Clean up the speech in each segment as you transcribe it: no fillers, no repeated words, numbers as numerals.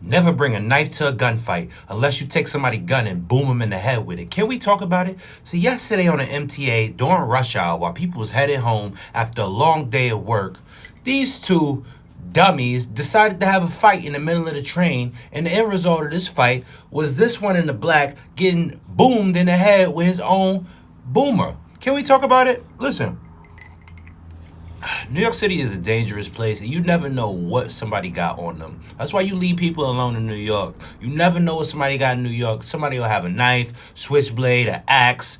Never bring a knife to a gunfight unless you take somebody's gun and boom them in the head with it. Can we talk about it? So yesterday on the MTA during rush hour while people was headed home after a long day of work, these two dummies decided to have a fight in the middle of the train, and the end result of this fight was this one in the black getting boomed in the head with his own boomer. Can we talk about it? Listen. New York City is a dangerous place, and you never know what somebody got on them. That's why you leave people alone in New York. You never know what somebody got in New York. Somebody will have a knife, switchblade, an axe,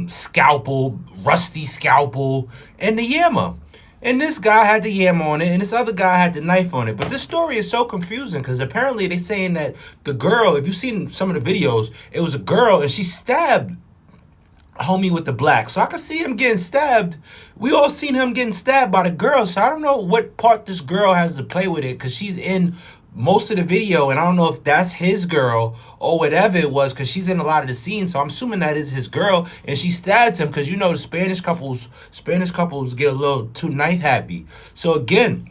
scalpel, rusty scalpel, and the yammer. And this guy had the yam on it, and this other guy had the knife on it. But this story is so confusing because apparently they're saying that the girl, if you've seen some of the videos, it was a girl, and she stabbed homie with the black. So I could see him getting stabbed. We all seen him getting stabbed by the girl. So I don't know what part this girl has to play with it because she's in most of the video, and I don't know if that's his girl or whatever it was because she's in a lot of the scenes. So I'm assuming that is his girl, and she stabbed him because you know the Spanish couples get a little too knife happy. So again,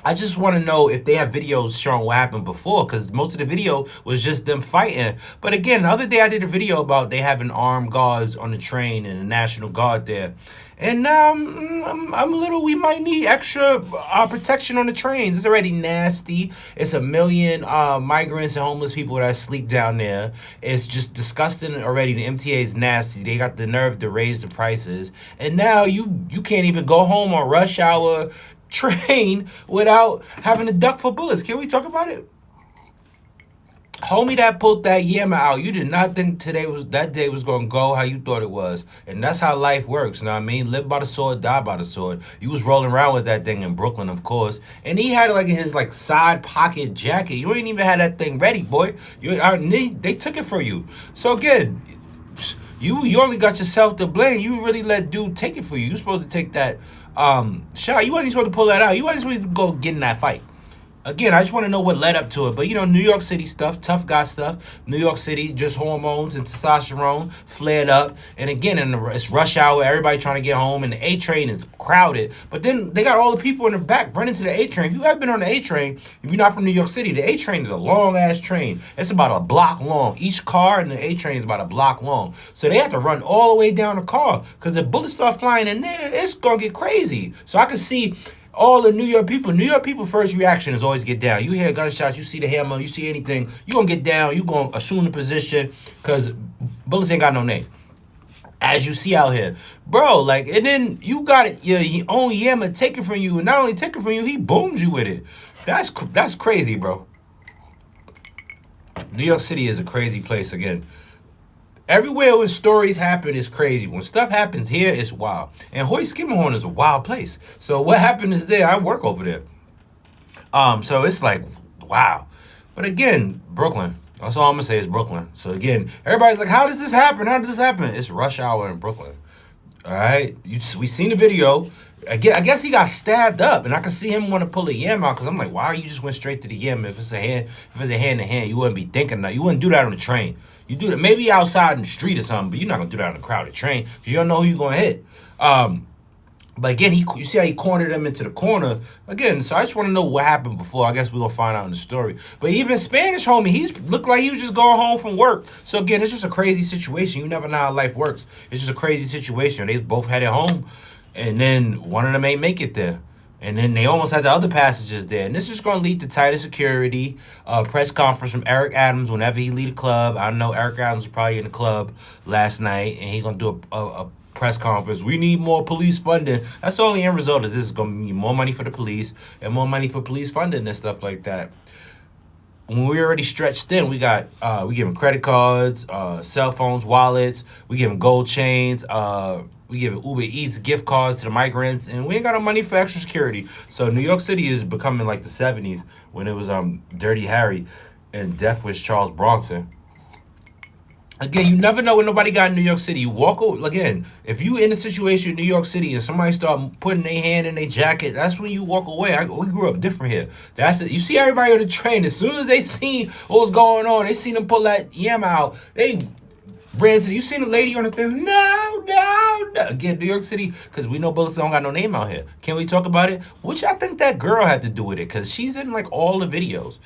I just want to know if they have videos showing what happened before, because most of the video was just them fighting. But again, the other day I did a video about they having armed guards on the train and the National Guard there. And now I'm a little, we might need extra protection on the trains. It's already nasty. It's a million migrants and homeless people that sleep down there. It's just disgusting already. The MTA is nasty. They got the nerve to raise the prices. And now you can't even go home on rush hour train without having to duck for bullets. Can we talk about it? Homie that pulled that yammer out, you did not think that day was gonna go how you thought it was. And that's how life works, you know what I mean? Live by the sword, die by the sword. You was rolling around with that thing in Brooklyn, of course. And he had it like in his like side pocket jacket. You ain't even had that thing ready, boy. They took it for you. So again, you only got yourself to blame. You really let dude take it for you. You supposed to take that shot. You wasn't supposed to pull that out. You wasn't supposed to go get in that fight. Again, I just want to know what led up to it. But, you know, New York City stuff, tough guy stuff. New York City, just hormones and testosterone flared up. And again, it's rush hour. Everybody trying to get home. And the A train is crowded. But then they got all the people in the back running to the A train. If you ever been on the A train, if you're not from New York City, the A train is a long-ass train. It's about a block long. Each car in the A train is about a block long. So they have to run all the way down the car. Because if bullets start flying in there, it's going to get crazy. So I can see all the New York people first reaction is always get down. You hear gunshots, you see the hammer, you see anything, you gonna get down, you gonna assume the position, because bullets ain't got no name. As you see out here. Bro, like, and then you got it, your own yammer taken from you, and not only taken from you, he booms you with it. That's crazy, bro. New York City is a crazy place again. Everywhere when stories happen is crazy. When stuff happens here, it's wild. And Hoyt Skimmerhorn is a wild place. So what happened is there. I work over there. So it's like, wow. But again, Brooklyn. That's all I'm going to say is Brooklyn. So again, everybody's like, how does this happen? How does this happen? It's rush hour in Brooklyn. All right? We seen the video. I guess he got stabbed up, and I could see him want to pull a yam out, because I'm like, why you just went straight to the yam? If it's a hand to hand, you wouldn't be thinking that. You wouldn't do that on the train. You do that maybe outside in the street or something, but you're not gonna do that on a crowded train because you don't know who you're gonna hit. But again, you see how he cornered him into the corner again. So I just want to know what happened before. I guess we're gonna find out in the story. But even Spanish homie, he looked like he was just going home from work. So again, it's just a crazy situation. You never know how life works. It's just a crazy situation. They both headed home, and then one of them ain't make it there. And then they almost had the other passengers there. And this is going to lead to tighter security. Press conference from Eric Adams whenever he leave the club. I know Eric Adams was probably in the club last night, and he's going to do a press conference. We need more police funding. That's the only end result of this is going to be more money for the police and more money for police funding and stuff like that. When we already stretched thin, we give them credit cards, cell phones, wallets. We give them gold chains. We give Uber Eats gift cards to the migrants, and we ain't got no money for extra security. So New York City is becoming like the 70s when it was Dirty Harry and Death Wish Charles Bronson. Again, you never know what nobody got in New York City. You walk over, again, if you in a situation in New York City and somebody start putting their hand in their jacket, that's when you walk away. We grew up different here. You see everybody on the train, as soon as they seen what was going on, they seen them pull that yam out, they ran to you seen the lady on the thing? No. Again, New York City, because we know bullets don't got no name out here. Can we talk about it? Which I think that girl had to do with it, because she's in like all the videos.